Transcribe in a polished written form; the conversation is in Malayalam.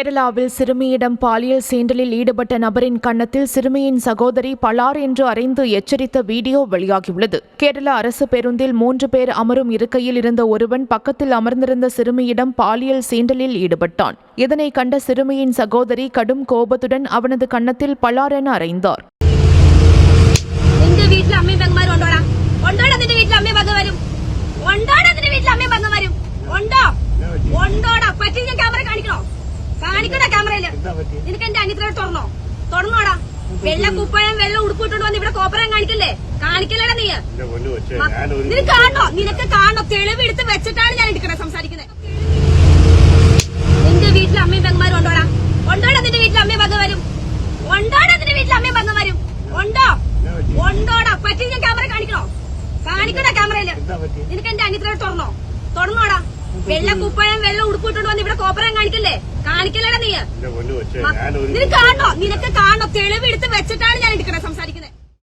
கேரளாவில் சிறுமியிடம் பாலியல் சீண்டலில் ஈடுபட்ட நபரின் கன்னத்தில் சிறுமியின் சகோதரி பலார் என்று அறைந்து எச்சரித்த வீடியோ வெளியாகியுள்ளது. கேரள அரசு பேருந்தில் 3 பேர் அமரும் இருக்கையில் இருந்த ஒருவன் பக்கத்தில் அமர்ந்திருந்த சிறுமியிடம் பாலியல் சீண்டலில் ஈடுபட்டான். இதனை கண்ட சிறுமியின் சகோதரி கடும் கோபத்துடன் அவனது கன்னத்தில் பலார் என அறைந்தார். വെള്ള കുപ്പായം വെള്ളം ഉടുപ്പിട്ടുണ്ട് വന്ന് ഇവിടെ കോപ്പറം കാണിക്കല്ലേ? കാണിക്കല്ലേടാ നീ? നിനക്ക് കാണോ? നിനക്ക് കാണോ? തെളിവെടുത്ത് വെച്ചിട്ടാണ് ഞാൻ എടുക്കണേ സംസാരിക്കുന്നത്. നിന്റെ വീട്ടിൽ അമ്മയും പെങ്ങന്മാരും ഉണ്ടോടാ? ഉണ്ടോടാ നിന്റെ വീട്ടിൽ അമ്മയും പെങ്ങന്മാരും? ഉണ്ടോടാ നിന്റെ വീട്ടിൽ അമ്മയും പെങ്ങന്മാരും? ഉണ്ടോ? ഉണ്ടോടാ? പറ്റി ഞാൻ ക്യാമറ കാണിക്കണോ? കാണിക്കണോ ക്യാമറയില്? നിനക്ക് എന്റെ അനിയത്തിനോട് തുറന്നോടാ? വെള്ള കുപ്പായം വെള്ളം ഉടുപ്പിട്ടുണ്ട് വന്ന് ഇവിടെ കോപ്പറം കാണിക്കല്ലേ? കാണിക്കല്ലേടാ നീ? നിനക്ക് കാണോ? തെളിവെടുത്ത് വെച്ചിട്ടാണ് ഞാൻ എടുക്കണേ സംസാരിക്കുന്നത്.